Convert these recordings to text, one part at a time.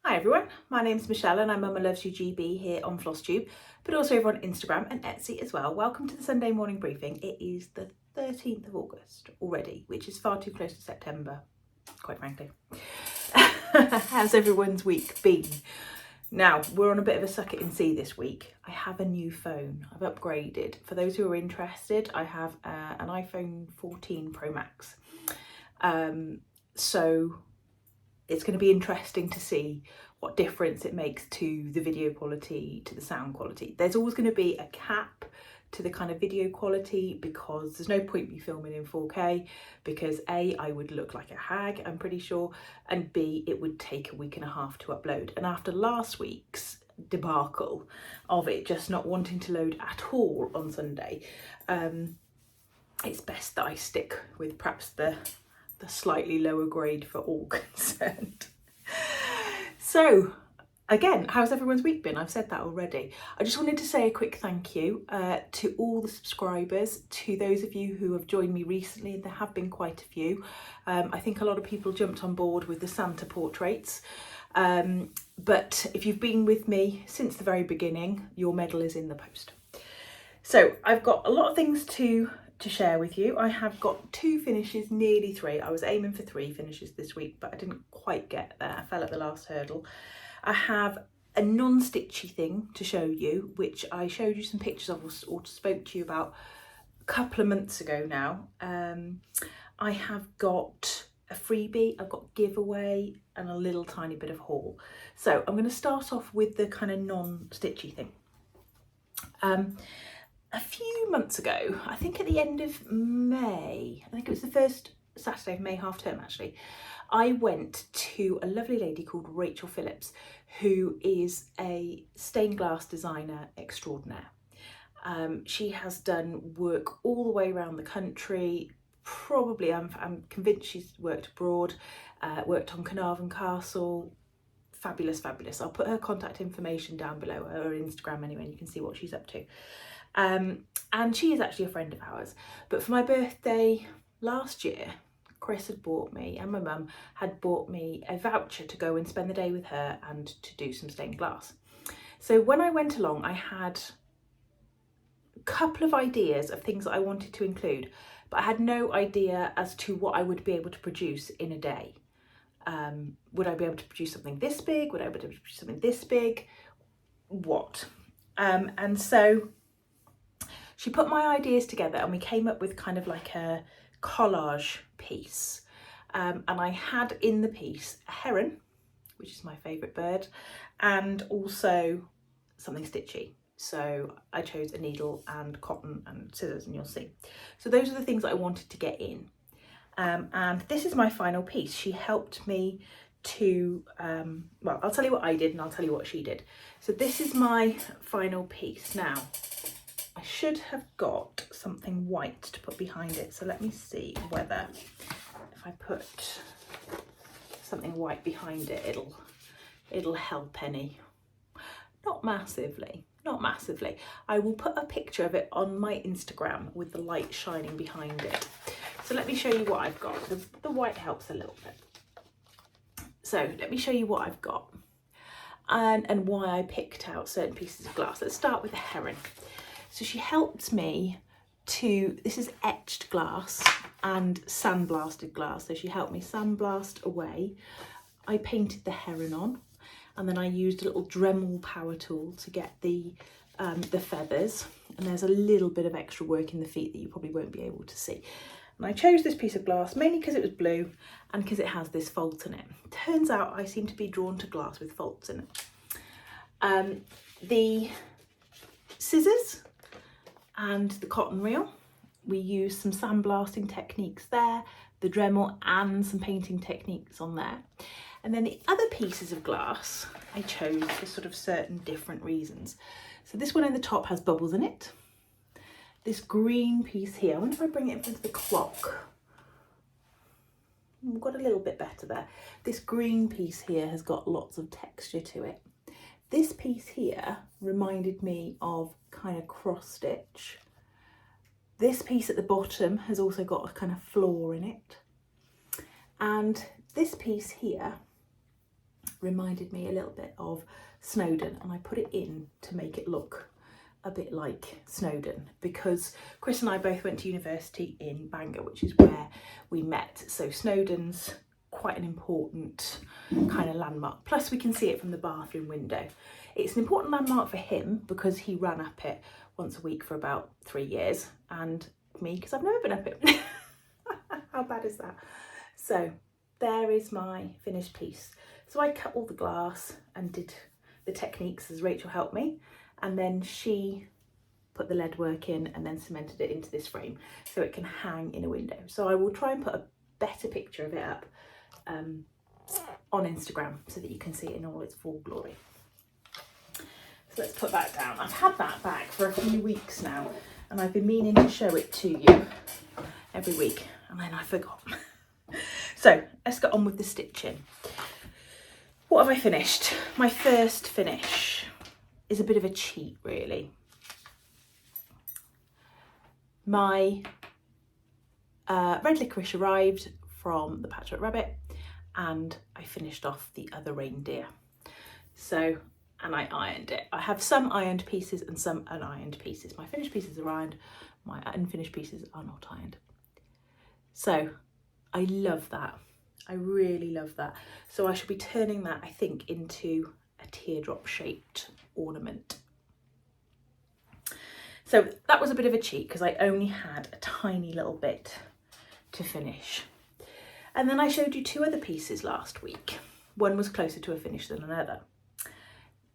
Hi everyone, my name's Michelle and I'm Mama Loves You GB here on FlossTube, but also over on Instagram and Etsy as well. Welcome to the Sunday morning briefing. It is the 13th of August already, which is far too close to September, quite frankly. How's everyone's week been? Now, we're on a bit of a suck it and see this week. I have a new phone. I've upgraded. For those who are interested, I have an iPhone 14 Pro Max. So it's going to be interesting to see what difference it makes to the video quality, to the sound quality. There's always going to be a cap to the kind of video quality because there's no point me filming in 4K because A, I would look like a hag, I'm pretty sure, and B, it would take a week and a half to upload. And after last week's debacle of it just not wanting to load at all on Sunday, it's best that I stick with perhaps the slightly lower grade for all concerned. So again, how's everyone's week been? I've said that already. I just wanted to say a quick thank you to all the subscribers, to those of you who have joined me recently, and there have been quite a few. I think a lot of people jumped on board with the Santa portraits. But if you've been with me since the very beginning, your medal is in the post. So I've got a lot of things to share with you. I have got 2 finishes, nearly 3. I was aiming for 3 finishes this week, but I didn't quite get there. I fell at the last hurdle. I have a non-stitchy thing to show you, which I showed you some pictures of or spoke to you about a couple of months ago now. I have got a freebie, I've got giveaway and a little tiny bit of haul. So I'm going to start off with the kind of non-stitchy thing. A few months ago, I think at the end of May, I think it was the first Saturday of May half term actually, I went to a lovely lady called Rachel Phillips, who is a stained glass designer extraordinaire. She has done work all the way around the country. Probably, I'm convinced she's worked abroad, worked on Carnarvon Castle. Fabulous, fabulous. I'll put her contact information down below, her Instagram anyway, and you can see what she's up to. And she is actually a friend of ours. But for my birthday last year, Chris had bought me, and my mum had bought me a voucher to go and spend the day with her and to do some stained glass. So when I went along, I had a couple of ideas of things that I wanted to include, but I had no idea as to what I would be able to produce in a day. Would I be able to produce something this big? Would I be able to produce something this big? What? And so she put my ideas together and we came up with kind of like a collage piece. And I had in the piece a heron, which is my favourite bird, and also something stitchy. So I chose a needle and cotton and scissors, and you'll see. So those are the things that I wanted to get in. And this is my final piece. She helped me to, well, I'll tell you what I did and I'll tell you what she did. So this is my final piece. Now, I should have got something white to put behind it. So let me see whether if I put something white behind it, it'll help any. Not massively, not massively. I will put a picture of it on my Instagram with the light shining behind it. So let me show you what I've got. The white helps a little bit. So let me show you what I've got and why I picked out certain pieces of glass. Let's start with the heron. So she helped me to, this is etched glass and sandblasted glass. So she helped me sandblast away. I painted the heron on, and then I used a little Dremel power tool to get the feathers. And there's a little bit of extra work in the feet that you probably won't be able to see. And I chose this piece of glass mainly because it was blue and because it has this fault in it. Turns out I seem to be drawn to glass with faults in it. The scissors and the cotton reel, we used some sandblasting techniques there, the Dremel and some painting techniques on there. And then the other pieces of glass I chose for sort of certain different reasons. So this one in the top has bubbles in it. This green piece here, I wonder if I bring it in front of the clock. We've got a little bit better there. This green piece here has got lots of texture to it. This piece here reminded me of kind of cross stitch. This piece at the bottom has also got a kind of flaw in it. And this piece here reminded me a little bit of Snowdon, and I put it in to make it look a bit like Snowdon, because Chris and I both went to university in Bangor, which is where we met. So Snowdon's quite an important kind of landmark. Plus we can see it from the bathroom window. It's an important landmark for him because he ran up it once a week for about 3 years, and me because I've never been up it. How bad is that? So there is my finished piece. So I cut all the glass and did the techniques as Rachel helped me, and then she put the lead work in and then cemented it into this frame so it can hang in a window. So I will try and put a better picture of it up on Instagram so that you can see it in all its full glory. So let's put that down. I've had that back for a few weeks now, and I've been meaning to show it to you every week, and then I forgot. So let's get on with the stitching. What have I finished? My first finish is a bit of a cheat, really. My red licorice arrived from the Patchwork Rabbit, and I finished off the other reindeer. So, and I ironed it. I have some ironed pieces and some unironed pieces. My finished pieces are ironed, my unfinished pieces are not ironed. So I love that. I really love that. So I should be turning that, I think, into a teardrop shaped ornament. So that was a bit of a cheat because I only had a tiny little bit to finish. And then I showed you 2 other pieces last week. One was closer to a finish than another.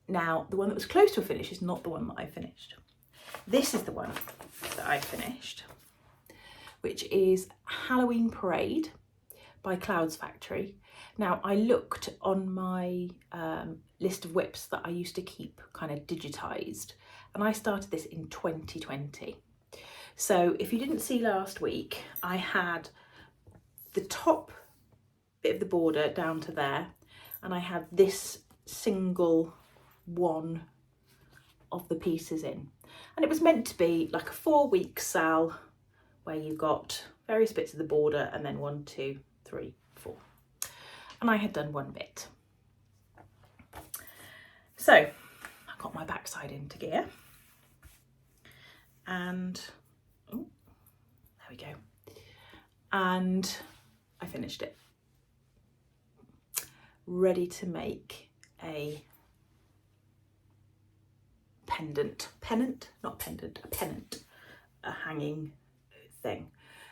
Now, the one that was close to a finish is not the one that I finished. This is the one that I finished, which is Halloween Parade by Clouds Factory. Now, I looked on my list of whips that I used to keep kind of digitized, and I started this in 2020. So if you didn't see last week, I had the top bit of the border down to there, and I had this single one of the pieces in. And it was meant to be like a 4-week sal where you got various bits of the border and then 1, 2, 3, 4. And I had done 1 bit. So I got my backside into gear, and oh, there we go. And I finished it. Ready to make a a hanging thing.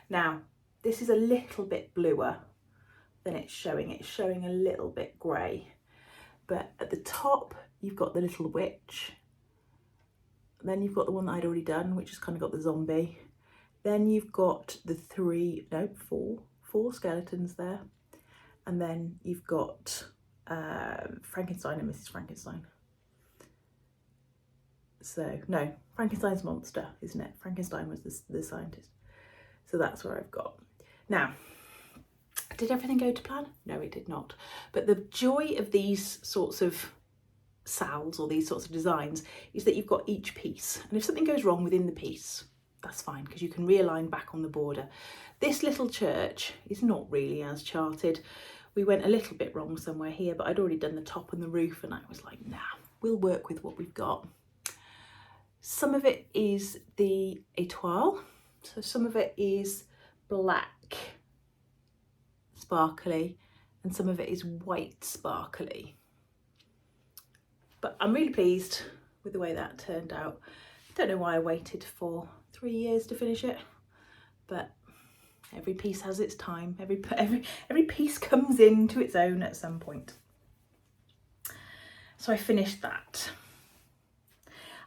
Now, this is a little bit bluer than it's showing. It's showing a little bit grey, but at the top you've got the little witch, then you've got the one that I'd already done, which has kind of got the zombie, then you've got the 4 skeletons there, and then you've got Frankenstein and Mrs. Frankenstein. So no, Frankenstein's monster, isn't it? Frankenstein was the scientist. So that's where I've got. Now, did everything go to plan? No, it did not. But the joy of these sorts of sals or these sorts of designs is that you've got each piece, and if something goes wrong within the piece, that's fine, because you can realign back on the border. This little church is not really as charted. We went a little bit wrong somewhere here, but I'd already done the top and the roof, and I was like, nah, we'll work with what we've got. Some of it is the étoile, so some of it is black sparkly, and some of it is white sparkly. But I'm really pleased with the way that turned out. Don't know why I waited for 3 years to finish it, but every piece has its time. Every piece comes into its own at some point. So I finished that.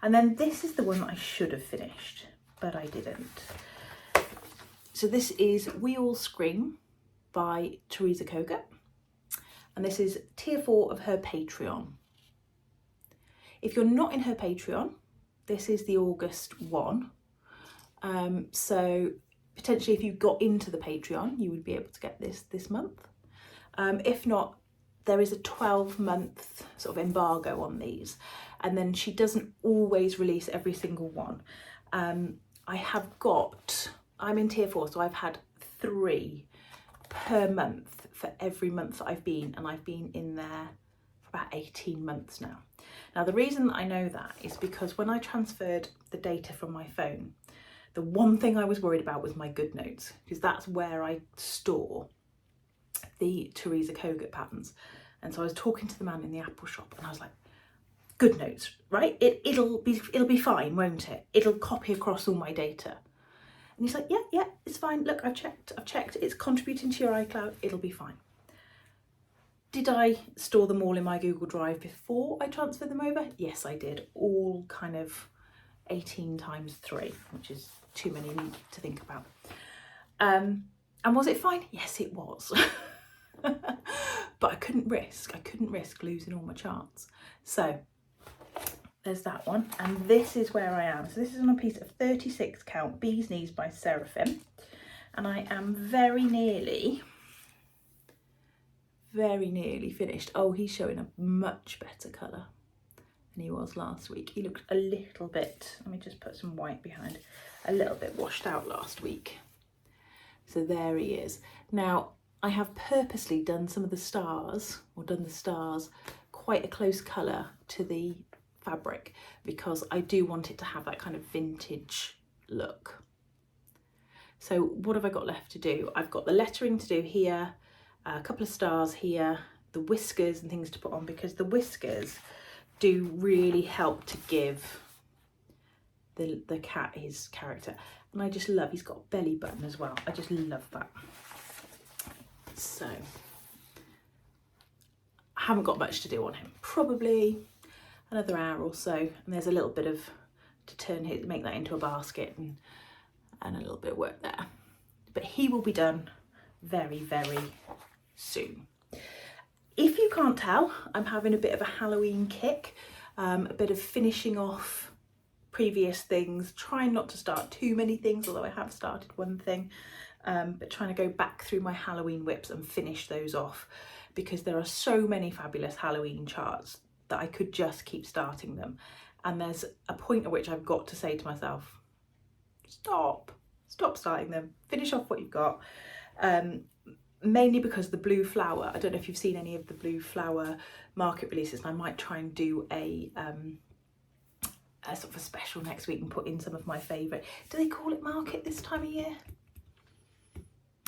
And then this is the one that I should have finished, but I didn't. So this is We All Scream by Teresa Koga. And this is tier 4 of her Patreon. If you're not in her Patreon, this is the August one. So potentially if you got into the Patreon, you would be able to get this month. If not, there is a 12-month sort of embargo on these. And then she doesn't always release every single one. I'm in tier 4, so I've had 3 per month for every month that I've been, and I've been in there about 18 months now. Now the reason that I know that is because when I transferred the data from my phone, the one thing I was worried about was my GoodNotes, because that's where I store the Teresa Kogut patterns. And so I was talking to the man in the Apple shop and I was like, GoodNotes, right? It'll be fine, won't it? It'll copy across all my data. And he's like, yeah, it's fine. Look, I've checked. It's contributing to your iCloud. It'll be fine. Did I store them all in my Google Drive before I transferred them over? Yes, I did. All kind of 18 times 3, which is too many to think about. And was it fine? Yes, it was. But I couldn't risk losing all my charts. So there's that one. And this is where I am. So this is on a piece of 36 count Bee's Knees by Seraphim. And I am very nearly finished. Oh, he's showing a much better colour than he was last week. He looked a little bit, let me just put some white behind, a little bit washed out last week. So there he is. Now, I have purposely done some of the stars, quite a close colour to the fabric, because I do want it to have that kind of vintage look. So what have I got left to do? I've got the lettering to do here, a couple of stars here, the whiskers and things to put on, because the whiskers do really help to give the cat his character. And I just love, he's got a belly button as well. I just love that. So I haven't got much to do on him. Probably another hour or so. And there's a little bit of, to make that into a basket and a little bit of work there. But he will be done very, very soon. If you can't tell, I'm having a bit of a Halloween kick, a bit of finishing off previous things, trying not to start too many things, although I have started one thing, but trying to go back through my Halloween whips and finish those off, because there are so many fabulous Halloween charts that I could just keep starting them. And there's a point at which I've got to say to myself, stop starting them, finish off what you've got. Mainly because the blue flower, I don't know if you've seen any of the blue flower market releases, and I might try and do a sort of a special next week and put in some of my favourite. Do they call it market this time of year?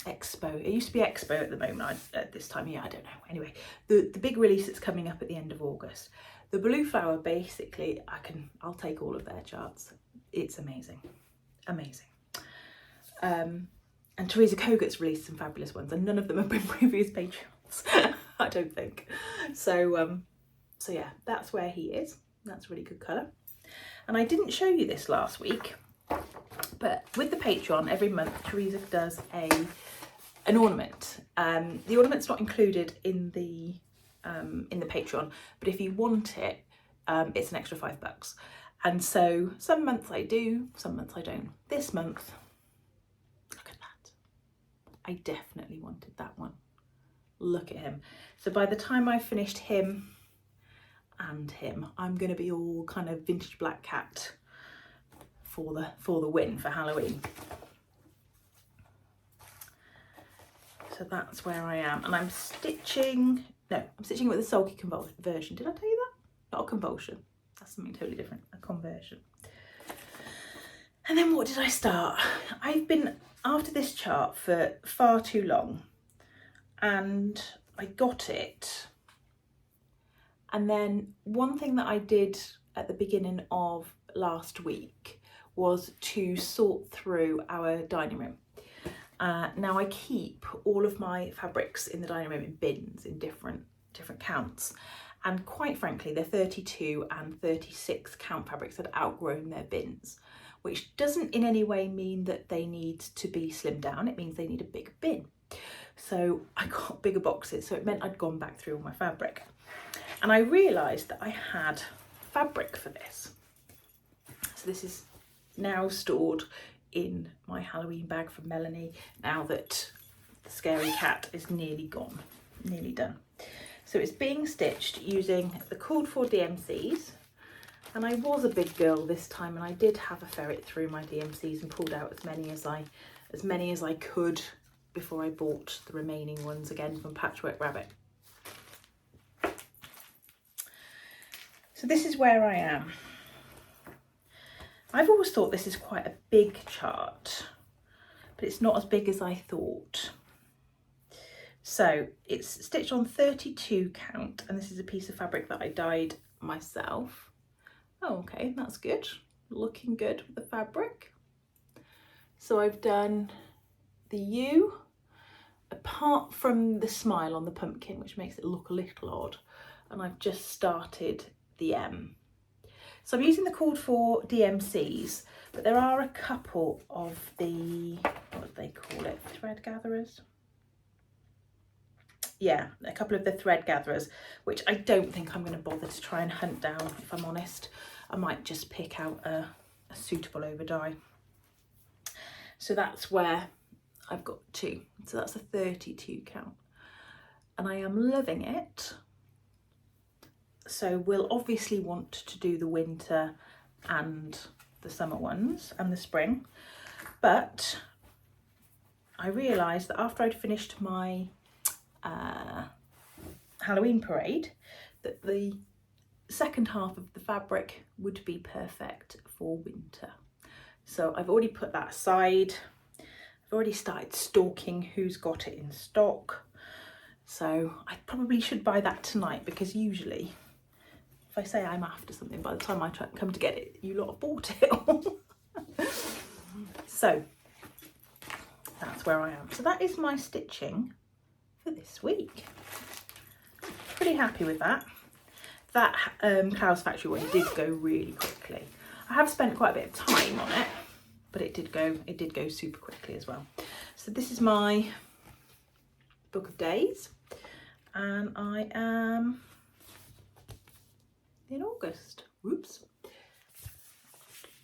Expo. It used to be Expo at the moment. At this time of year, I don't know. Anyway, the big release that's coming up at the end of August. The blue flower, basically, I'll take all of their charts. It's amazing, amazing. And Teresa Kogut's released some fabulous ones, and none of them have been previous Patreons, I don't think. So yeah, that's where he is. That's a really good colour. And I didn't show you this last week, but with the Patreon, every month Teresa does an ornament. The ornament's not included in the Patreon, but if you want it, it's an extra $5. And so some months I do, some months I don't. This month, look at that. I definitely wanted that one. Look at him. So by the time I've finished him and him, I'm going to be all kind of vintage black cat for the win for Halloween. So that's where I am, and I'm stitching with a sulky conversion. Did I tell you that? Not a convulsion. That's something totally different. A conversion. And then what did I start? I've been after this chart for far too long, and I got it. And then one thing that I did at the beginning of last week was to sort through our dining room. Now I keep all of my fabrics in the dining room in bins in different counts, and quite frankly they're 32 and 36 count fabrics that have outgrown their bins, which doesn't in any way mean that they need to be slimmed down. It means they need a bigger bin. So I got bigger boxes, so it meant I'd gone back through all my fabric, and I realised that I had fabric for this. So this is now stored in my Halloween bag from Melanie, now that the scary cat is nearly gone, nearly done. So it's being stitched using the called for DMCs, and I was a big girl this time, and I did have a ferret through my DMCs and pulled out as many as I could before I bought the remaining ones again from Patchwork Rabbit. So this is where I am. I've always thought this is quite a big chart, but it's not as big as I thought. So it's stitched on 32 count, and this is a piece of fabric that I dyed myself. Oh, okay, that's good. Looking good with the fabric. So I've done the U, apart from the smile on the pumpkin, which makes it look a little odd, and I've just started the M. So I'm using the called for DMCs, but there are a couple of the, what do they call it, thread gatherers? Yeah, a couple of the thread gatherers, which I don't think I'm going to bother to try and hunt down, if I'm honest. I might just pick out a suitable over dye. So that's where I've got 2. So that's a 32 count. And I am loving it. So we'll obviously want to do the winter and the summer ones and the spring. But I realised that after I'd finished my Halloween parade, that the second half of the fabric would be perfect for winter. So I've already put that aside. I've already started stalking who's got it in stock. So I probably should buy that tonight, because usually if I say I'm after something, by the time I come to get it, you lot have bought it all. So that's where I am. So that is my stitching for this week. Pretty happy with that. That Clouds Factory one did go really quickly. I have spent quite a bit of time on it, but it did go super quickly as well. So this is my book of days, and I am in August. Whoops.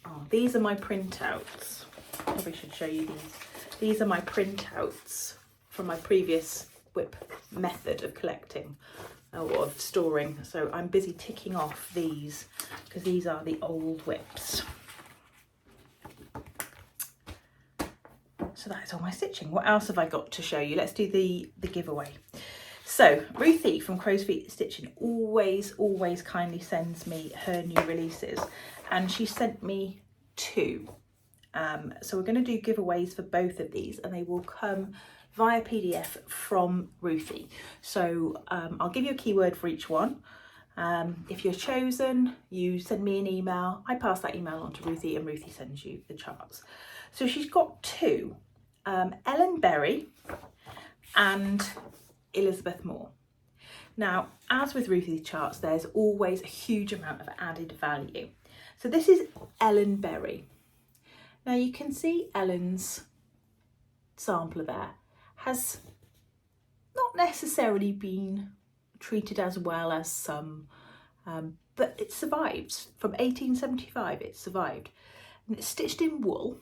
Oh, these are my printouts. Maybe I should show you these. These are my printouts from my previous whip method of collecting or of storing. So I'm busy ticking off these, because these are the old whips. So that is all my stitching. What else have I got to show you? Let's do the giveaway. So Ruthie from Crowsfeet Stitching always kindly sends me her new releases, and she sent me 2. So we're going to do giveaways for both of these, and they will come via PDF from Ruthie. So I'll give you a keyword for each one. If you're chosen, you send me an email. I pass that email on to Ruthie, and Ruthie sends you the charts. So she's got 2, Ellen Berry and Elizabeth Moore. Now, as with Ruthie's charts, there's always a huge amount of added value. So this is Ellen Berry. Now you can see Ellen's sampler there has not necessarily been treated as well as some, but it survived. From 1875 it survived, and it's stitched in wool,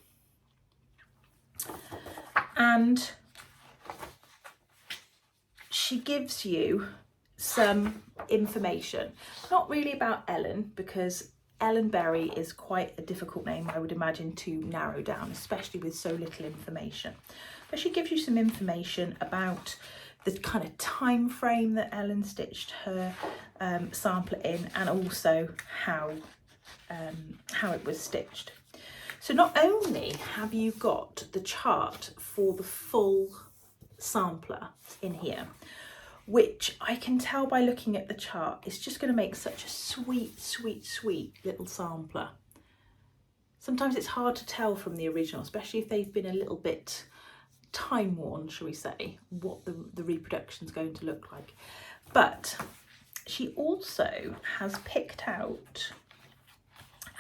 and she gives you some information, not really about Ellen, because Ellen Berry is quite a difficult name, I would imagine, to narrow down, especially with so little information. But she gives you some information about the kind of time frame that Ellen stitched her sampler in, and also how it was stitched. So not only have you got the chart for the full sampler in here, which I can tell by looking at the chart is just going to make such a sweet little sampler. Sometimes it's hard to tell from the original, especially if they've been a little bit time worn, shall we say, what the reproduction's going to look like. But she also has picked out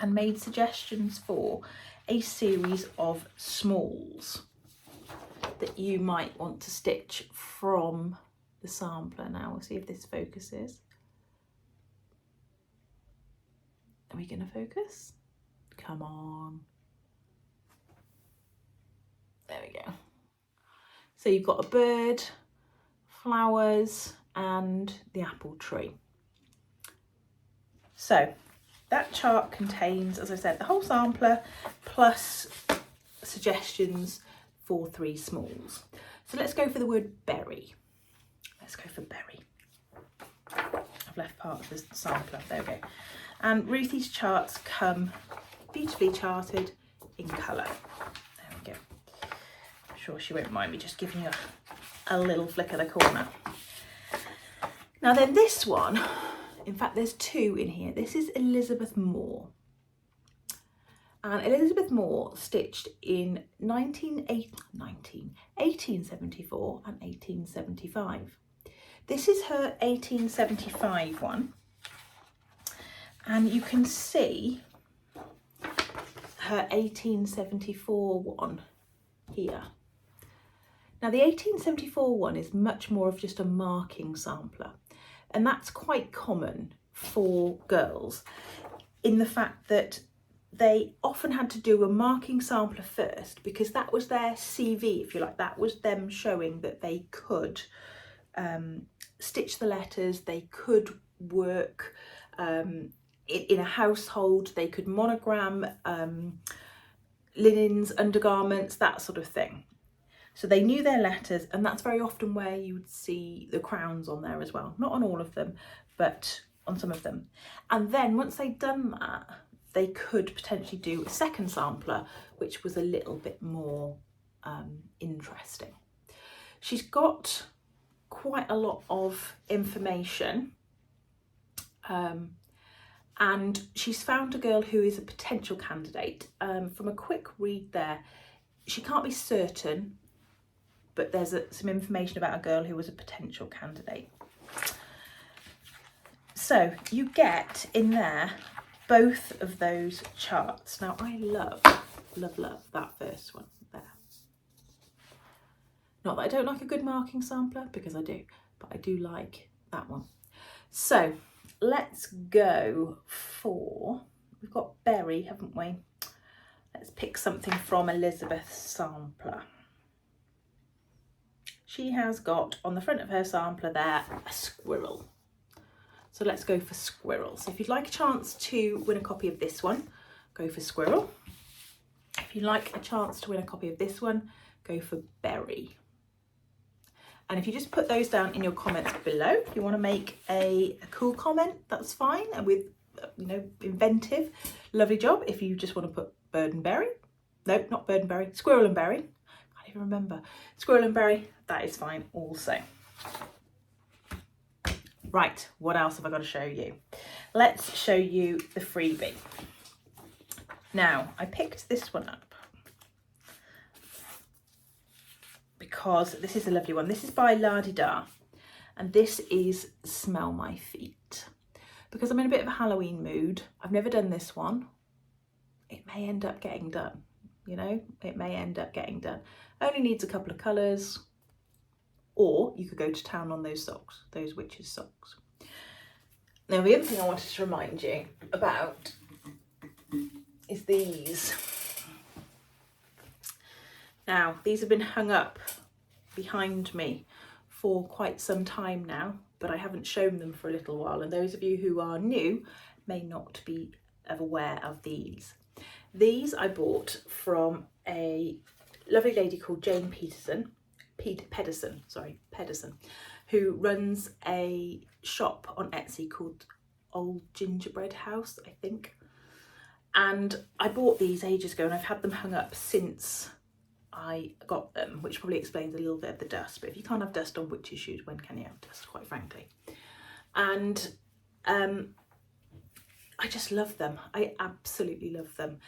and made suggestions for a series of smalls that you might want to stitch from the sampler. Now we'll see if this focuses. Are we going to focus? Come on. There we go. So you've got a bird, flowers, and the apple tree. So that chart contains, as I said, the whole sampler plus suggestions for 3 smalls. So let's go for the word berry. Let's go for berry. I've left part of the sampler. There we go. And Ruthie's charts come beautifully charted in colour. There we go. I'm sure she won't mind me just giving you a little flick of the corner. Now then, this one, in fact there's two in here. This is Elizabeth Moore. And Elizabeth Moore stitched in 1874 and 1875. This is her 1875 one. And you can see her 1874 one here. Now the 1874 one is much more of just a marking sampler, and that's quite common for girls in the fact that they often had to do a marking sampler first because that was their CV, if you like. That was them showing that they could stitch the letters, they could work in a household, they could monogram linens, undergarments, that sort of thing. So they knew their letters, and that's very often where you would see the crowns on there as well. Not on all of them, but on some of them. And then once they'd done that, they could potentially do a second sampler, which was a little bit more interesting. She's got quite a lot of information, and she's found a girl who is a potential candidate. From a quick read there, she can't be certain, but there's some information about a girl who was a potential candidate. So you get in there both of those charts. Now I love that first one there. Not that I don't like a good marking sampler, because I do, but I do like that one. So let's go for, we've got Berry, haven't we? Let's pick something from Elizabeth's sampler. She has got on the front of her sampler there a squirrel. So let's go for squirrel. So if you'd like a chance to win a copy of this one, go for squirrel. If you'd like a chance to win a copy of this one, go for berry. And if you just put those down in your comments below, if you want to make a cool comment, that's fine. And with, you know, inventive, lovely job. If you just want to put bird and berry, no, not bird and berry, squirrel and berry. Can't even remember. Squirrel and berry, that is fine also. Right, what else have I got to show you? Let's show you the freebie. Now, I picked this one up because this is a lovely one. This is by La Di Da, and this is Smell My Feet. Because I'm in a bit of a Halloween mood, I've never done this one. It may end up getting done, you know, it may end up getting done. Only needs a couple of colours, or you could go to town on those socks, those witches' socks. Now, the other thing I wanted to remind you about is these. Now, these have been hung up behind me for quite some time now, but I haven't shown them for a little while, and those of you who are new may not be aware of these. These I bought from a lovely lady called Jane Pedersen, who runs a shop on Etsy called Old Gingerbread House, I think. And I bought these ages ago, and I've had them hung up since I got them, which probably explains a little bit of the dust. But if you can't have dust on witches' shoes, when can you have dust, quite frankly? And I just love them. I absolutely love them.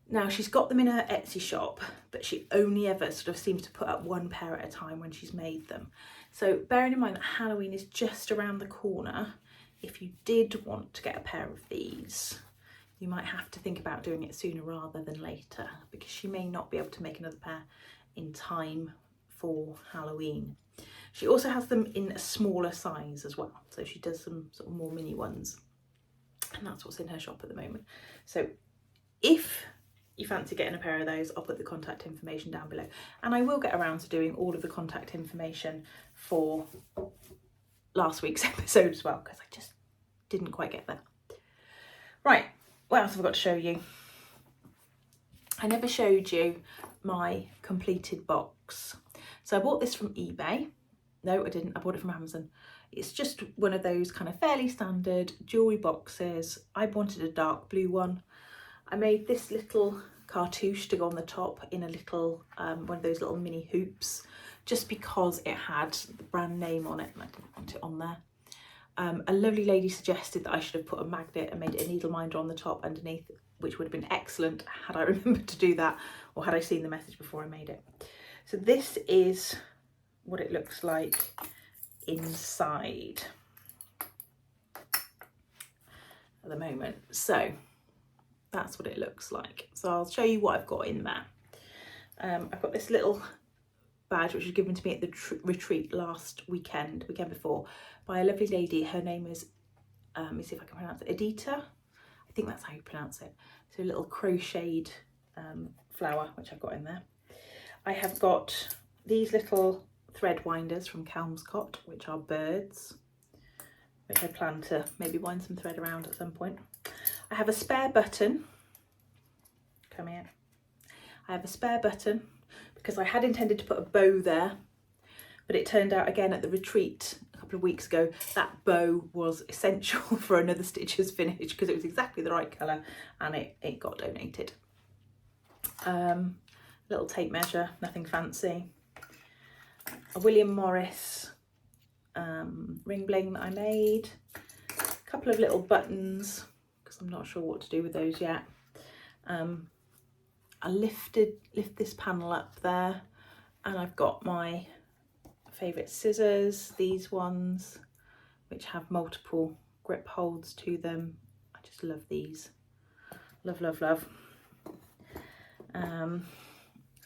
Now, she's got them in her Etsy shop, but she only ever sort of seems to put up one pair at a time when she's made them. So bearing in mind that Halloween is just around the corner, if you did want to get a pair of these, you might have to think about doing it sooner rather than later, because she may not be able to make another pair in time for Halloween. She also has them in a smaller size as well, so she does some sort of more mini ones, and that's what's in her shop at the moment. So if you fancy getting a pair of those, I'll put the contact information down below, and I will get around to doing all of the contact information for last week's episode as well, because I just didn't quite get there. Right, what else have I got to show you? I never showed you my completed box. So I bought this from eBay. No, I didn't. I bought it from Amazon. It's just one of those kind of fairly standard jewellery boxes. I wanted a dark blue one. I made this little cartouche to go on the top in a little, one of those little mini hoops, just because it had the brand name on it and I didn't want it on there. A lovely lady suggested that I should have put a magnet and made it a needle minder on the top underneath, which would have been excellent had I remembered to do that, or had I seen the message before I made it. So this is what it looks like inside at the moment. So that's what it looks like. So I'll show you what I've got in there. I've got this little badge which was given to me at the retreat last weekend before, by a lovely lady. Her name is, let me see if I can pronounce it, Edita. I think that's how you pronounce it. So a little crocheted flower which I've got in there. I have got these little thread winders from Kelmscott, which are birds, which I plan to maybe wind some thread around at some point. I have a spare button. Come here. I have a spare button because I had intended to put a bow there, but it turned out again at the retreat a couple of weeks ago that bow was essential for another Stitcher's finish because it was exactly the right colour and it got donated. Little tape measure, nothing fancy. A William Morris ring bling that I made. A couple of little buttons because I'm not sure what to do with those yet. I lift this panel up there, and I've got my favourite scissors, these ones, which have multiple grip holds to them. I just love these. Love, love, love.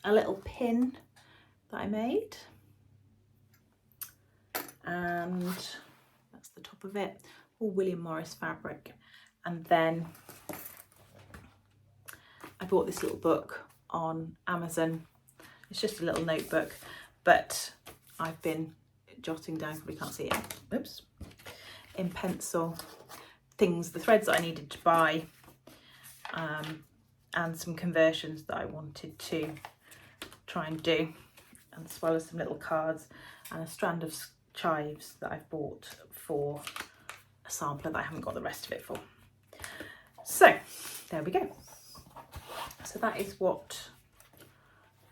A little pin that I made, and that's the top of it, all William Morris fabric. And then I bought this little book on Amazon. It's just a little notebook, but I've been jotting down, probably can't see it, oops, in pencil, the threads that I needed to buy, and some conversions that I wanted to try and do, as well as some little cards and a strand of chives that I've bought for a sampler that I haven't got the rest of it for. So there we go. So that is what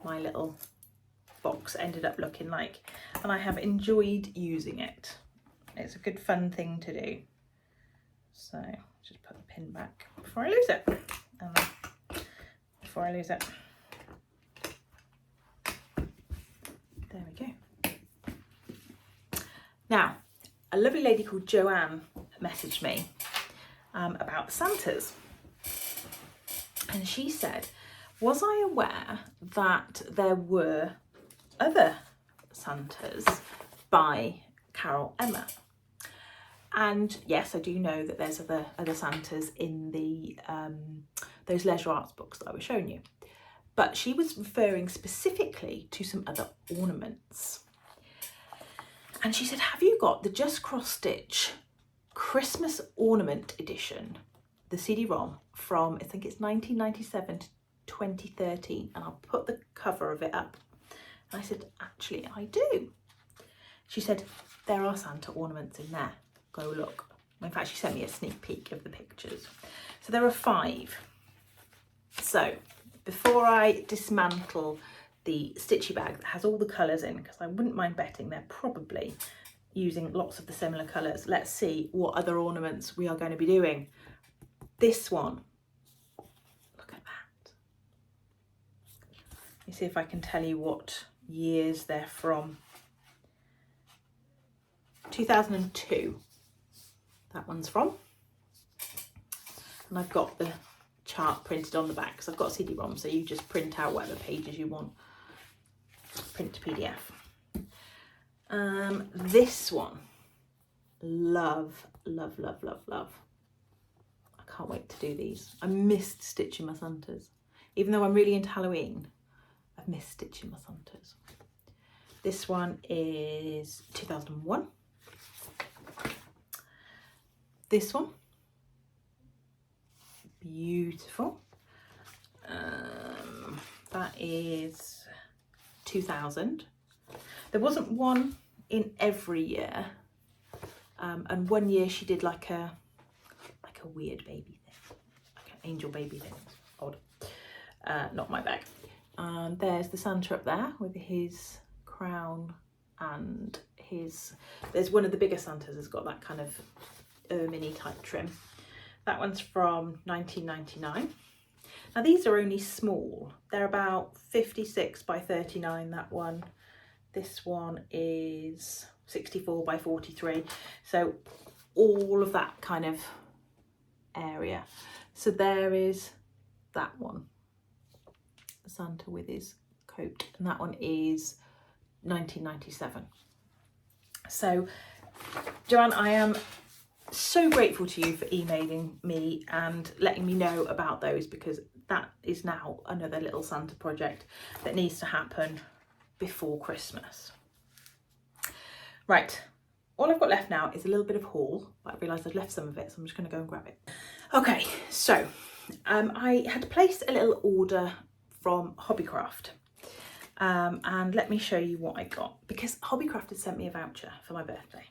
my little box ended up looking like, and I have enjoyed using it. It's a good fun thing to do. So just put the pin back before I lose it, and then before I lose it, there we go. Now, a lovely lady called Joanne messaged me about Santas. And she said, was I aware that there were other Santas by Carol Emma? And yes, I do know that there's other Santas in the those leisure arts books that I was showing you. But she was referring specifically to some other ornaments. And she said, have you got the Just Cross Stitch Christmas Ornament Edition, the CD-ROM from, I think it's 1997 to 2013, and I'll put the cover of it up. And I said, actually, I do. She said, there are Santa ornaments in there. Go look. In fact, she sent me a sneak peek of the pictures. So there are 5. So before I dismantle the stitchy bag that has all the colours in, because I wouldn't mind betting they're probably using lots of the similar colours, let's see what other ornaments we are going to be doing. This one, look at that. Let me see if I can tell you what years they're from. 2002, that one's from. And I've got the chart printed on the back because I've got a CD-ROM, so you just print out whatever pages you want, print to PDF. This one, love, love, love, love, love. I can't wait to do these. I missed stitching my Santas. Even though I'm really into Halloween, I've missed stitching my Santas. This one is 2001. This one, beautiful. That is 2000. There wasn't one in every year, And one year she did like a weird baby thing, like an angel baby thing. Odd. Not my bag. And there's the Santa up there with his crown and there's one of the bigger Santas has got that kind of ermine type trim. That one's from 1999. Now these are only small. They're about 56 by 39, that one. This one is 64 by 43. So all of that kind of area. So there is that one, Santa with his coat, and that one is 1997. So Joanne, I am so grateful to you for emailing me and letting me know about those, because that is now another little Santa project that needs to happen before Christmas. Right, all I've got left now is a little bit of haul, but I realised I'd left some of it, so I'm just going to go and grab it. Okay, so I had placed a little order from Hobbycraft, and let me show you what I got, because Hobbycraft had sent me a voucher for my birthday.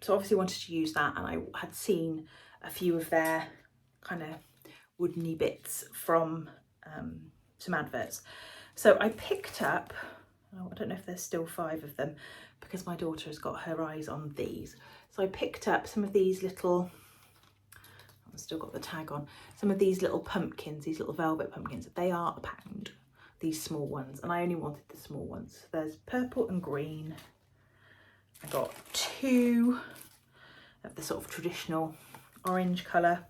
So obviously wanted to use that, and I had seen a few of their kind of woodeny bits from some adverts. So I picked up, I don't know if there's still 5 of them because my daughter has got her eyes on these. So I picked up some of these little, I've still got the tag on, some of these little pumpkins, these little velvet pumpkins. They are £1, these small ones, and I only wanted the small ones. So there's purple and green. I got 2 of the sort of traditional orange colour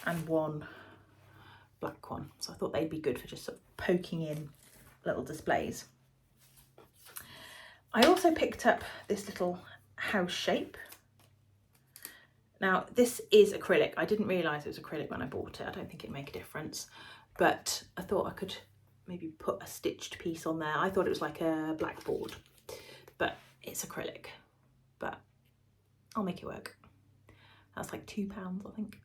and 1 black one. So I thought they'd be good for just sort of poking in little displays. I also picked up this little house shape. Now this is acrylic. I didn't realise it was acrylic when I bought it. I don't think it'd make a difference, but I thought I could maybe put a stitched piece on there. I thought it was like a blackboard, but it's acrylic, but I'll make it work. That's like £2, I think.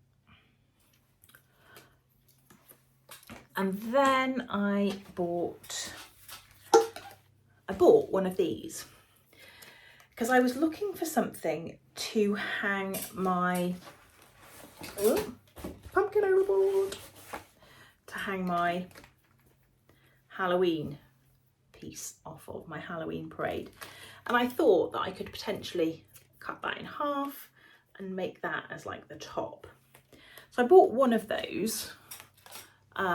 And then I bought one of these because I was looking for something to hang my pumpkin overboard, to hang my Halloween piece off of, my Halloween parade. And I thought that I could potentially cut that in half and make that as like the top. So I bought one of those,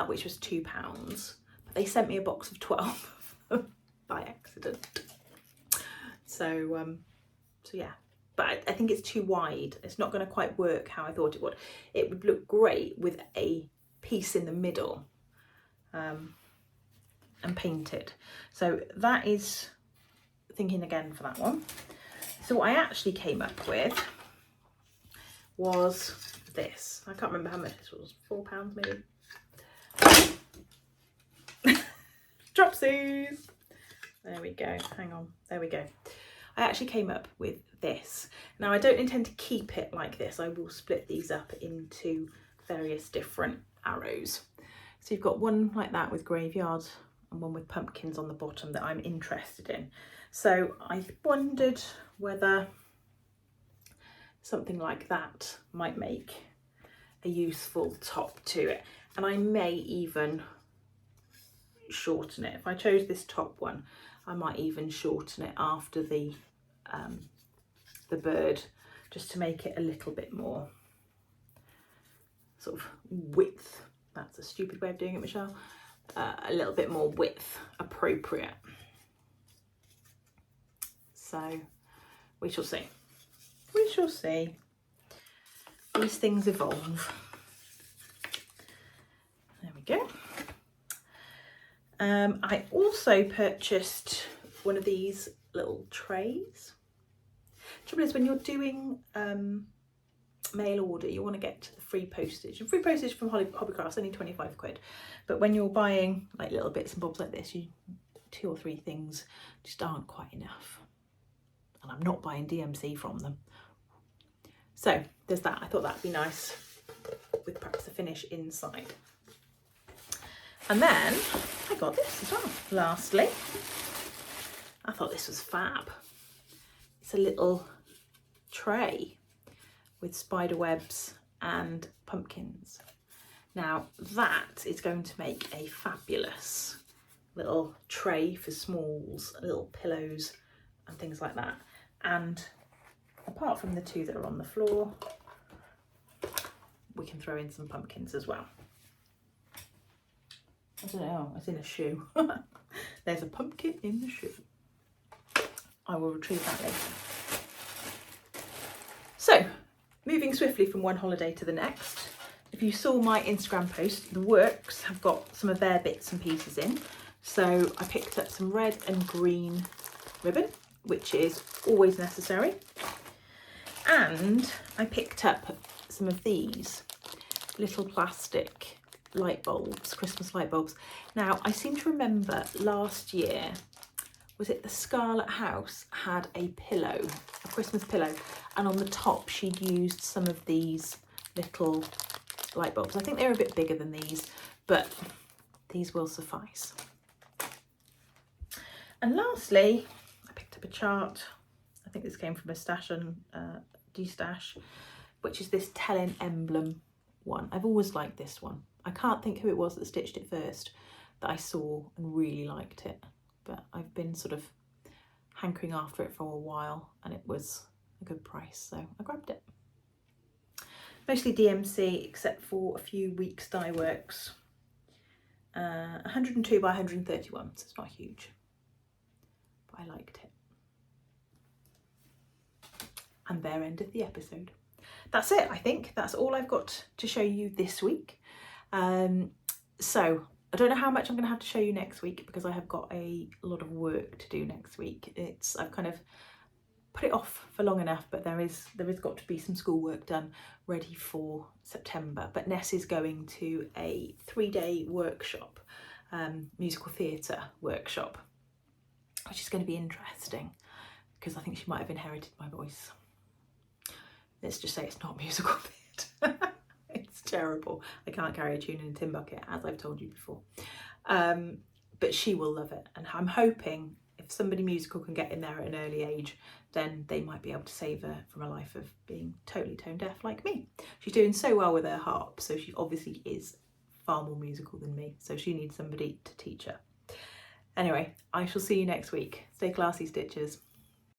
which was £2, but they sent me a box of 12 by accident. So yeah, but I think it's too wide. It's not going to quite work how I thought it would. It would look great with a piece in the middle and painted. So that is thinking again for that one. So what I actually came up with was this. I can't remember how much this was, £4 maybe. Dropsies. There we go, hang on, there we go. I actually came up with this. Now I don't intend to keep it like this. I will split these up into various different arrows. So you've got one like that with graveyards and one with pumpkins on the bottom that I'm interested in. So I wondered whether something like that might make a useful top to it. And I may even shorten it. If I chose this top one, I might even shorten it after the bird, just to make it a little bit more sort of width. That's a stupid way of doing it, Michelle. A little bit more width appropriate. So we shall see. We shall see. These things evolve. There we go. I also purchased one of these little trays. Trouble is, when you're doing mail order, you want to get the free postage. And free postage from Hobbycraft is only 25 quid. But when you're buying like little bits and bobs like this, 2 or 3 things just aren't quite enough. And I'm not buying DMC from them. So there's that. I thought that'd be nice with perhaps a finish inside. And then I got this as well. Lastly, I thought this was fab. It's a little tray with spider webs and pumpkins. Now that is going to make a fabulous little tray for smalls, little pillows and things like that. And apart from the two that are on the floor, we can throw in some pumpkins as well. I don't know, it's in a shoe. There's a pumpkin in the shoe. I will retrieve that later. So, moving swiftly from one holiday to the next. If you saw my Instagram post, the works have got some of their bits and pieces in. So I picked up some red and green ribbon, which is always necessary. And I picked up some of these little plastic light bulbs, Christmas light bulbs. Now, I seem to remember last year, was it the Scarlet House had a pillow, a Christmas pillow, and on the top she'd used some of these little light bulbs. I think they're a bit bigger than these, but these will suffice. And lastly, I picked up a chart. I think this came from a stash and de-stash, which is this Telling Emblem one. I've always liked this one. I can't think who it was that stitched it first that I saw and really liked it, but I've been sort of hankering after it for a while and it was a good price, so I grabbed it. Mostly DMC except for a few weeks dye works. 102 by 131, so it's not huge, but I liked it. And there ended the episode. That's it, I think. That's all I've got to show you this week. So I don't know how much I'm going to have to show you next week because I have got a lot of work to do next week. I've kind of put it off for long enough, but there is got to be some schoolwork done ready for September. But Ness is going to a 3-day workshop, musical theatre workshop, which is going to be interesting because I think she might have inherited my voice. Let's just say it's not musical theatre. It's terrible. I can't carry a tune in a tin bucket, as I've told you before. But she will love it. And I'm hoping if somebody musical can get in there at an early age, then they might be able to save her from a life of being totally tone deaf like me. She's doing so well with her harp, so she obviously is far more musical than me. So she needs somebody to teach her. Anyway, I shall see you next week. Stay classy, Stitchers.